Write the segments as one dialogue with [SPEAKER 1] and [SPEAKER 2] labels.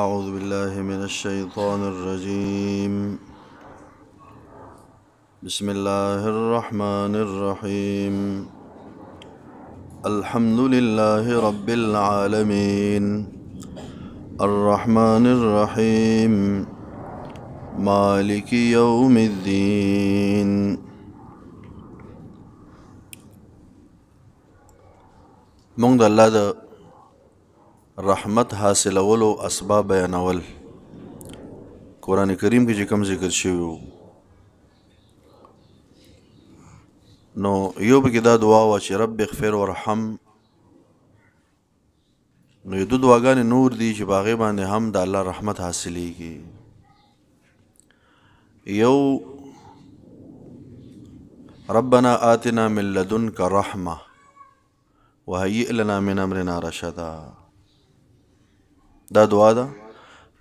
[SPEAKER 1] أعوذ بالله من الشيطان الرجيم. بسم الله الرحمن الرحيم. الحمد لله رب العالمين الرحمن الرحيم مالك يوم الدين. مونږ د الله د رحمت حاصلولو اسباب بیانول قرآن کریم کې چې کوم ذکر شوی وو، نو یو پکې دا دعا وه چې رب اغفر ورحم. نو یو دو دعاګانې نور دي چې په هغې باندې هم د الله رحمت حاصلیږي. یو ربنا آتنا من لدنک رحمه وهیئ لنا من امرنا رشدا. دا دعا ده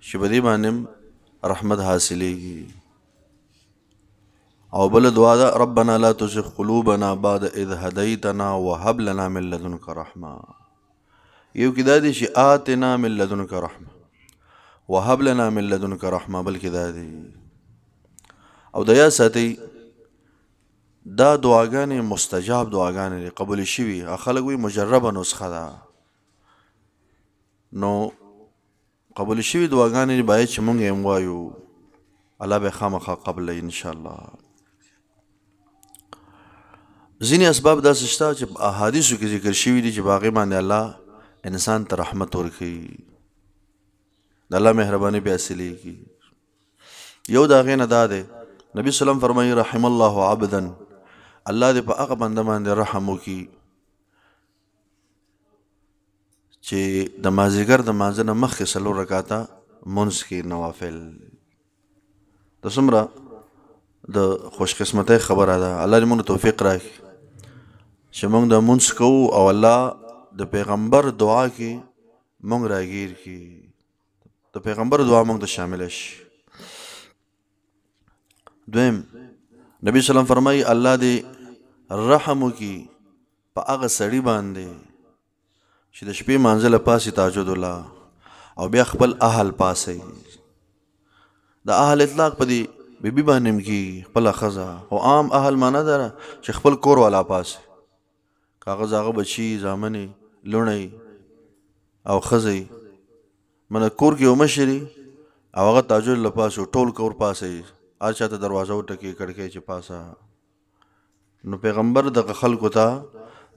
[SPEAKER 1] چې په دې باندې رحمت حاصلیږي. او بل دعا ده ربنا لا تزغ قلوبنا بعد اذ هديتنا وهب لنا من لدنك رحمه. یو کې دا دی چې آتنا من لدنك رحمه وهب لنا من لدنك رحمه، بل کې دا دی. او د یا ساتي دا دعاګانې مستجاب دعاګانې دي، قبول شوي. خلک وایي مجربه نسخه ده، نو قبول شوي دعاګانې باید چې مونږ یې ووایو، الله به خامخا قبلوي انشاءالله. ځینې اسباب داسې شته چې په احادیثو کې ذکر شوي دي چې په هغې باندې الله انسان ته رحمت ورکوي، د الله مهرباني بې حاصلېږي. یو د هغې نه دا دی، نبي سلم فرمایي رحم الله عبدا، الله دې په هغه بنده باندې رحم وکړي چې د مازدیګر د مانځه نه مخکې 4 رکعاته مونځ کې نوافل. د څومره د خوش قسمتۍ خبره ده. الله دې موږ توفیق راکړي چې موږ د مونځ کوو او الله د پیغمبر دعا کې موږ راګیر کړي، د پیغمبر دعا موږ ته شامله شي. دویم نبی سلام فرمایي الله دې رحم وکړي په هغه سړي باندې چې د شپې مانځه له پاسې تهجد الله او بیا خپل اهل پاسئ. د اهل اطلاق په دې بیبي باندې هم کېږي، خپله ښځه. خو عام اهل معنا ده چې خپل کور والا پاسئ، کاغذ هغه بچي زامنې لوڼئ او ښځئ، منه کور کې یو مشر او هغه تهجد له پاسه ټول کور پاسئ، هر چا ته دروازه وټکي کړکۍ چې پاسه. نو پیغمبر دغه خلکو ته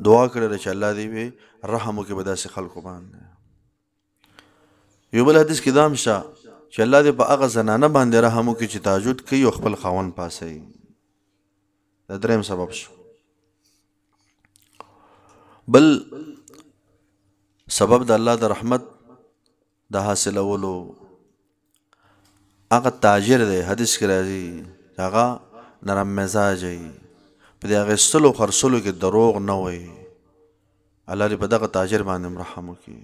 [SPEAKER 1] دعا کړې چې الله دې وي رحم وکړي په داسې خلکو باندې. یو بل حدیث کې دا هم شته چې الله دې په هغه زنانه باندې رحم وکړي چې تهجد کوي او خپل خاوند پاسوي. دا دریم سبب شو. بل سبب د الله د رحمت د حاصلولو هغه تاجر دی، حدیث کې راځي هغه نرم مزاج وي، په دې اخیستلو خرڅلو کې دروغ نه وي. الله دې په دغه تاجر باندې رحم وکړي.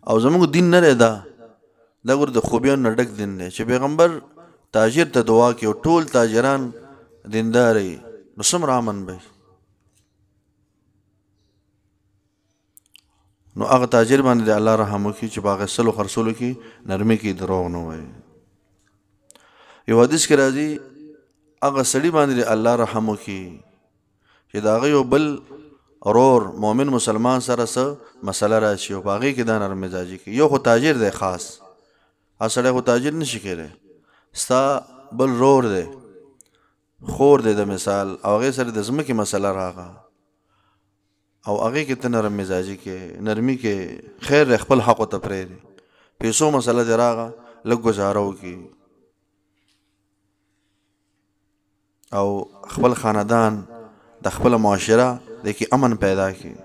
[SPEAKER 1] او زموږ دین نه دی دا ګور د خوبیانو نه ډک دین دی چې پیغمبر تاجر ته دعا کوي او ټول تاجران دیندار وي، نو څومره امن به. نو هغه تاجر باندې الله رحم وکړي چې په اخیستلو خرڅلو کې نرمي کې دروغ نه وي. یو حدیث کې راځي هغه سړي باندې الله رحم وکړي چې د هغه یو بل ورور مؤمن مسلمان سره څه مسله راشي او په هغې کې دا نرم مزاجي کوي. یو خو تاجر دی خاص، هر سړی خو تاجر نشي کېدی، ستا بل رور دی خور دی د مثال، او هغې سره د ځمکې مسله راغله او هغې کې ته نرم مزاجي کې نرمي کې خیر دی، خپل حق ورته پرېږدي. پیسو مسله دې راغله لږ ګزاره وکړي او خپل خاندان د خپل معاشره د کې امن پیدا کړي.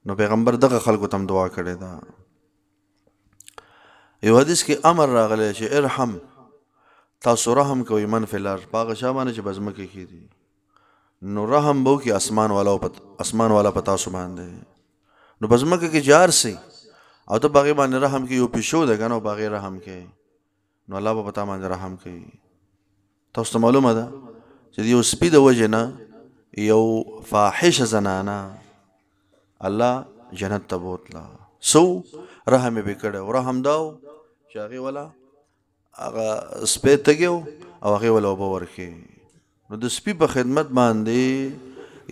[SPEAKER 1] نو پیغمبر دغه خلکو ته هم دعا کړې ده. یو حدیث کې امر راغلی چې ارحم، تاسو رحم کوئ من فی الارض، په هغه چا باندې چې په ځمکه کې دي. نو رحم به وکړي اسمان والا په تاسو باندې. نو په ځمکه کې چې هر څه او ته په هغې باندې رحم کوي، یو پیشو ده که نه، په هغې رحم کوي، نو الله به په تا باندې رحم کوي. تاسو ته معلومه ده چې د یو سپي د وجې نه یو فاحشه زنانه الله جنت ته بوتله. سو رحم یې به کړی. رحم دا و چې هغې وله هغه سپی تږی و او هغې وله اوبه ورکړي. نو د سپي په خدمت باندې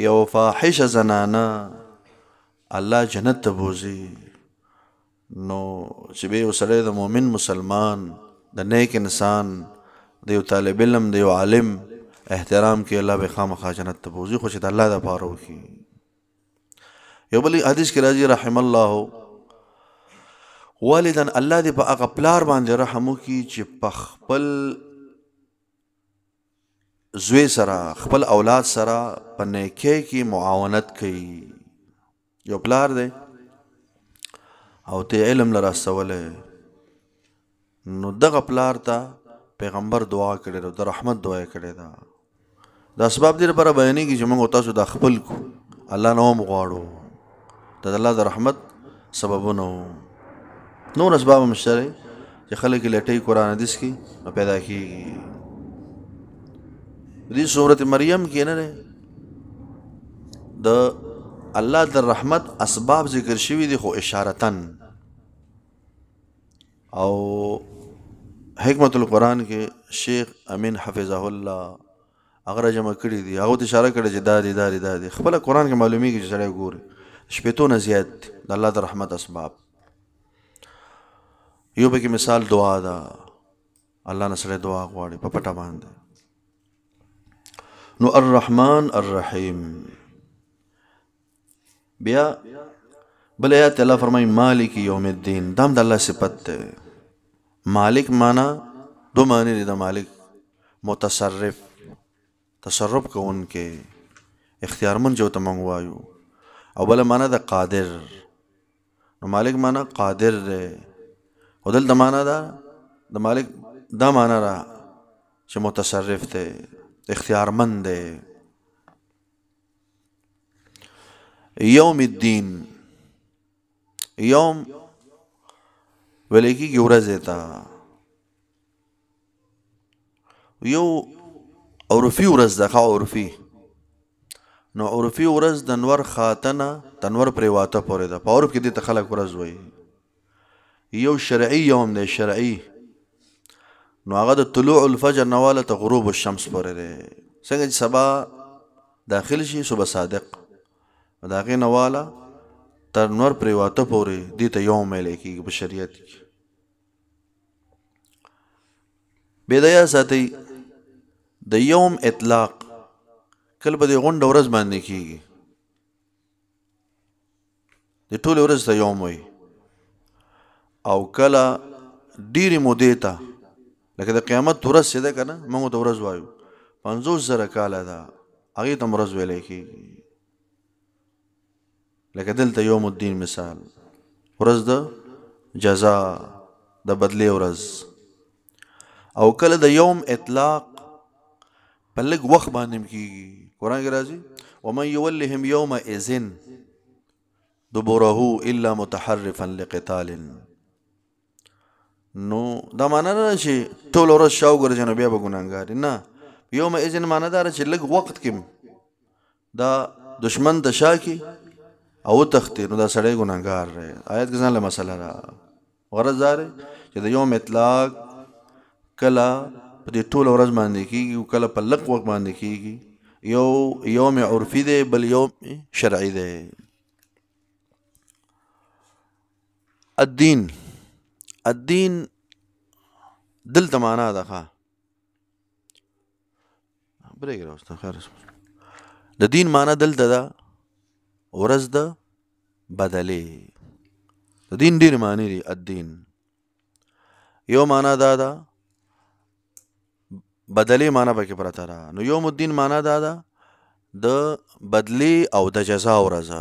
[SPEAKER 1] یو فاحشه زنانه الله جنت ته بوځي. نو چې به یو سړی د مؤمن مسلمان د نیک انسان د یو طالب علم د یو عالم احترام کې الله به خامخا جنت ته بوځي، خو چې د الله دپاره وکړي. یو بل حدیث کې راځي رحم الله والدن، الله دې په هغه پلار باندې رحم وکړي چې په خپل زوی سره خپل اولاد سره په نیکۍ کې معاونت کوي. یو پلار دی او ته علم لره رسولی، نو دغه پلار ته پیغمبر دعا کړې ده، د رحمت دعا یې کړې ده. د اسباب دې لپاره بیانېږي چې موږ تاسو دا خپل کو، الله نه هم غواړو، د الله د رحمت سببونه وو. نور اسباب هم شته چې خلک یې لټوي قرآن حدیث کې نو پیدا کېږي. دې سورت مریم کې نه د الله د رحمت اسباب ذکر شوي دي، خو اشارتن. او حکمت القرآن کې شیخ امین حفظه الله هغه جمع کړي دي، هغه ته اشاره کړي چې دا دي خپل قرآن کې معلومیږي چې سړی ګوري شپېتو نه زیات دي د الله د رحمت اسباب. یو پکې مثال دعا ده، الله نه سړی دعا غواړي په پټه باندې. نو الرحمن الرحیم. بیا بل آیات الله فرمای مالک یوم الدین، دام د الله صفت ده. مالک معنا دو معنی دي د مالک، متصرف تصرف کوونکې اختیارمن جو ته موږ وایو، او بل معنا د قادر. نو مالک معنا قادر ده، او دلته معنا ده د مالک دا معنا را چې متصرف ده، اختیارمند ده. یوم الدین، یوم ولیکی کی ورځ ته یو عرفي ورځ ده، عرفي. نو عرفي ورځ د نور خاتنه تنور پرې واته پورې ده، په عرف کې دې ته خلک ورځ وایي. یو شرعي یوم دی، شرعي. نو هغه د طلوع الفجر نواله ته غروب الشمس پورې ده. څنګه چې سبا داخل شي صبح صادق، د هغې نواله تر نور پرې واته پورې دې ته یوم ویلی کېږي په شریعت کې. بیدیا ساتئ د یوم اطلاق کله به د غونډه ورځ باندې کېږي، د ټولې ورځ ته یوم وایي، او کله ډېرې مودې ته لکه د قیامت ورځ چې ده که نه موږ ته ورځ وایو 50,000 کاله ده، هغې ته هم ورځ ویلی کېږي. لکه دلته یوم الدین مثال، ورځ د جزا د بدلې ورځ. او کله د یوم اطلاق په لږ وخت باندې هم کېږي. قرآن کې راځي ومن یولهم یومئذ دبره الا متحرفا لقتال. نو دا معنا نه چې ټول ورځ شا وګرځي نو بیا به ګناهګار نه. یومئذ معنا دا چې لږ وخت کې دا دشمن ته شا کي او تختی، نو دا سړی ګناهګار دی. آیت کې ځان له مسله را غرض دا دی چې د یوم اطلاق کله په دې ټوله ورځ باندې کېږي او کله په لږ وخت باندې کېږي. یو یوم عرفي دی، بل یوم شرعي دی. الدین، الدین دلته معنا ده ښه بریږي راوسته خیر. د دین معنا دلته ده ورځ د بدلې. د دین ډېرې معنی دي. الدین یو معنا دا ده بدلې معنا پکې پرته ده. نو یوم الدین معنا دا ده د بدلې او د جزا ورځ.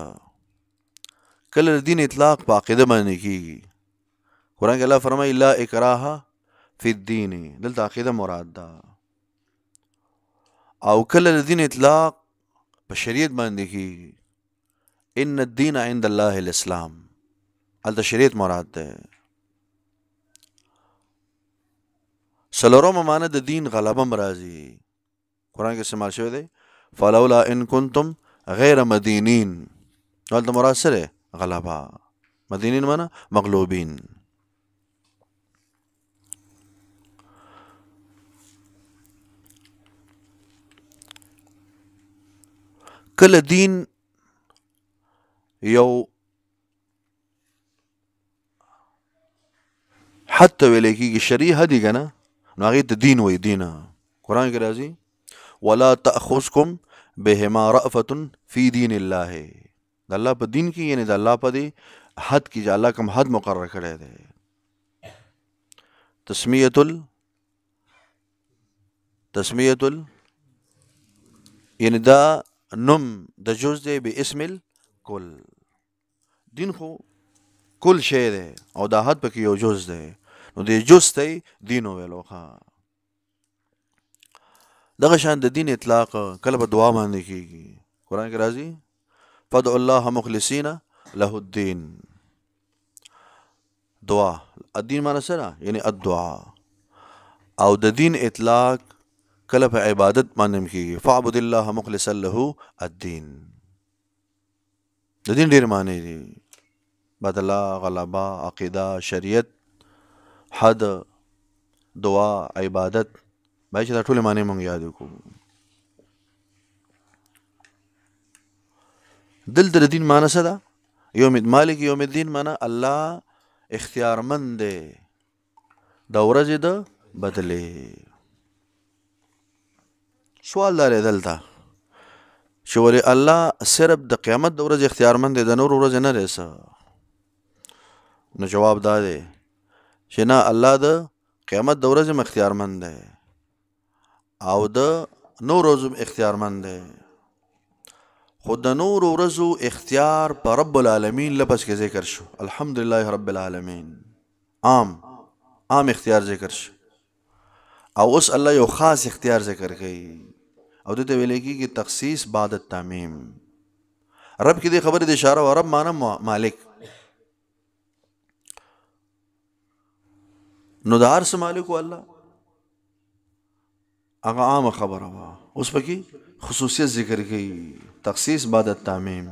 [SPEAKER 1] کله د دین اطلاق په عقیده باندې کېږي. قرآن کې الله فرمایي لا اکراه فی الدین، دلته عقیده مراد ده. او کله د دین اطلاق په شریعت باندې کېږي. ان الدین عند الله الاسلام، هلته شریعت مراد ده. څلورمه معنا د دین غلبه هم راځي. قرآن کې استعمال شوی دی فلولا ان کنتم غیر مدینین، هلته مراد څه دی؟ غلبه. مدینین معنا مغلوبین. کله دین یو حد ته ویل کېږي، شرعي حد یې که نه، نو هغې ته دین وایي. دینه قرآن کې راځي ولا تأخذکم بهما رأفة فی دین الله. د الله په دین کې یعنی د الله په دې حد کې چې الله کوم حد مقرر کړی دی. تسمیت یعنی دا نم د جز دی به اسم الکل. دین خو کل شی دی او دا حد پکې یو جز دی، نو د جز ته دین وویلو. دغه شان د دین اطلاق کله په دعا باندې کېږي. قرآن کې راځي فادعوا الله مخلصین له الدین. دعا الدین معنی سره یعنی الدعا. او د دین اطلاق کله په عبادت باندې کېږي فاعبد الله مخلصا له الدین. د دین ډېر معنی دي، بدله، غلبه، عقیده، شریعت، حد، دعا، عبادت. بای چې دا ټول معنی مونږ یاد وکړو. دلته د دین معنی څه ده؟ مالک یوم الدین معنی الله اختیارمند دی د ورځې د بدلې. سوال دار دلته چې ولې الله صرف د قیامت د ورځې اختیارمند دی، د نور ورځې نه دی څه؟ نو جواب دا دی چې نه، الله د قیامت د ورځې اختیارمند دی او د نور ورځو اختیارمند دی. خو د نور ورځو اختیار په رب العالمین لپس کې ذکر شو، الحمدلله رب العالمین، عام اختیار ذکر شو. او اوس الله یو خاص اختیار ذکر کوي او دته ویل کېږي تخصیص بعد التعمیم. رب کې دې خبرې د اشاره او رب معنا مالک. نو د هر څه مالک الله هغه عام خبره وه، اوس پکې خصوصیت ذکر کوي، تخصیص بعد التعمیم.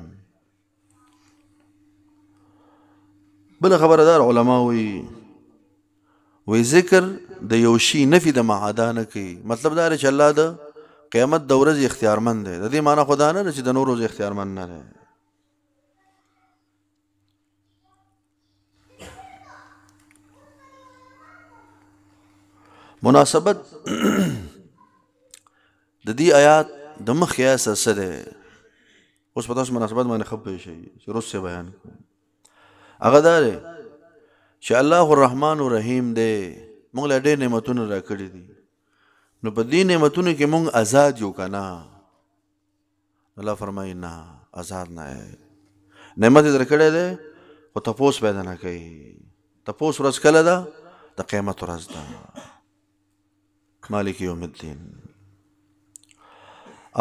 [SPEAKER 1] بل خبردار علما وی ذکر د یو شی نفي د معادا نه کوي. مطلب دا چې الله د قیامت د ورځې اختیارمند دی، د دې معنی خدا نه چې د نور ورځې اختیارمند نه دی. مناسبت د دې آیات د مخکې آیات سره څه دی؟ اوس په تاسو مناسبت باندې ښه پوه شئ چې وروسته بیان کوم. هغه دا دی چې الله الرحمن الرحیم دی، موږ له ډېر نعمتونه راکړي دي. نو په دې نعمتونو کې موږ آزاد یو که نه؟ الله فرمایي نه، آزاد نه یې. نعمت یې درکړی دی خو تپوس پیدا نه کوي. تپوس ورځ کله ده؟ د قیامت ورځ ده، مالک یوم الدین.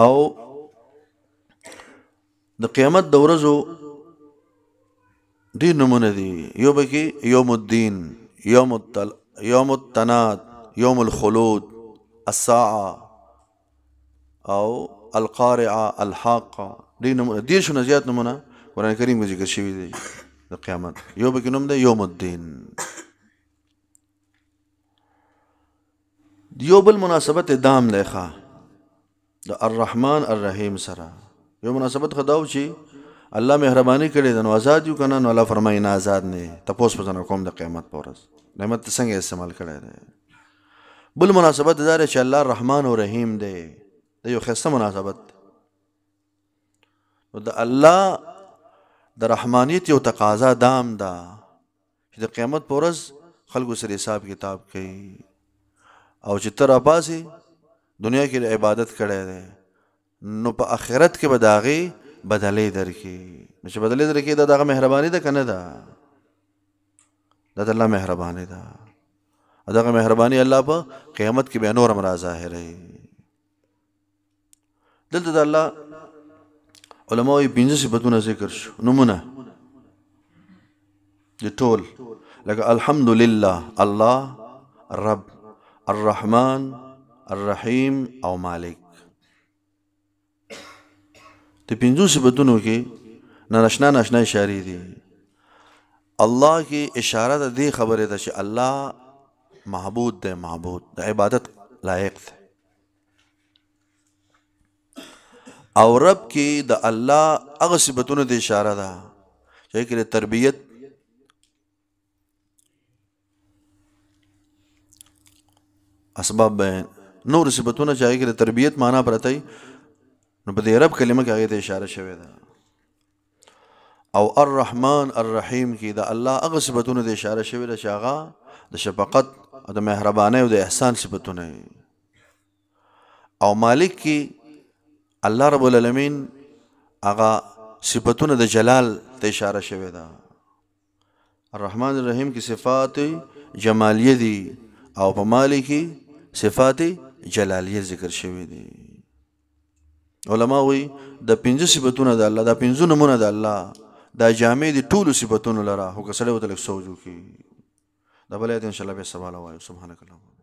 [SPEAKER 1] او د قیامت د ورځو ډېر نومونه دي. یو پکې یوم الدین، یوم التناد، یوم الخلود، الساعه او القارعه، الحاقه. ډېر نومونه، 10 نه زیات نومونه قرآن کریم کې ذکر شوي دي د قیامت. یو پکې نوم دی یوم الدین. یو بل مناسبت دام دی ښه د الرحمن الرحیم سره. یو مناسبت خداو چې الله مهرباني کړې ده، نو آزاد یو که نه؟ نو الله فرمایي نه، آزاد نه. تپوس په ځنه کوم د قیامت په ورځ نعمت څنګه استعمال کړی دی. بل مناسبت دا دی چې الله رحمان او رحیم دی، د یو ښایسته مناسبت. نو د الله د رحمانیت یو تقاضا دام ده چې د قیامت په ورځ خلکو سره حساب کتاب کوي، او چې ته راپاسې دنیا کې عبادت کړی دی، نو په آخرت کې به د هغې بدلې درکړي. نو چې بدلې درکړي دا د هغه مهرباني ده که نه ده؟ دا د الله مهرباني ده. دغه مهرباني الله په قیامت کې بیا نور هم را ظاهروي. دلته د الله علماء 15 صفتونه ذکر شو، نومونه د ټول، لکه الحمدلله، الله، رب، الرحمن، الرحیم او مالک. د 15 صفتونو کې ناشنا اشارې دي. الله کې اشاره د دې خبره ده چې الله معبود ده، معبود د عبادت لایق ده. او رب کې د الله هغه صفاتونو د اشاره ده چې کې تربیت اسباب بیان، نور صفاتونه چې کې تربیت معنا پرته نو په دې رب کلمه کې هغه ته اشاره شوی ده. او الرحمن الرحیم کې د الله هغه صفاتونو د اشاره شوی ده چې هغه د شفقت او د مهربانۍ او د احسان صفاتونه. او مالک کې الله رب العالمین هغه صفاتونه د جلال ته اشاره شوی ده. الرحمن الرحیم کې صفات جمالیه دي او په مالک کې صفات جلالیه ذکر شوی دي. علما وی د 5 صفاتونه د الله، د 5 نمونه د الله دا جامع دي ټول صفاتونه لره، هو کسره وته لک سوجو کې دا بلې ان شاء الله به سوال وایو. سبحانك اللهم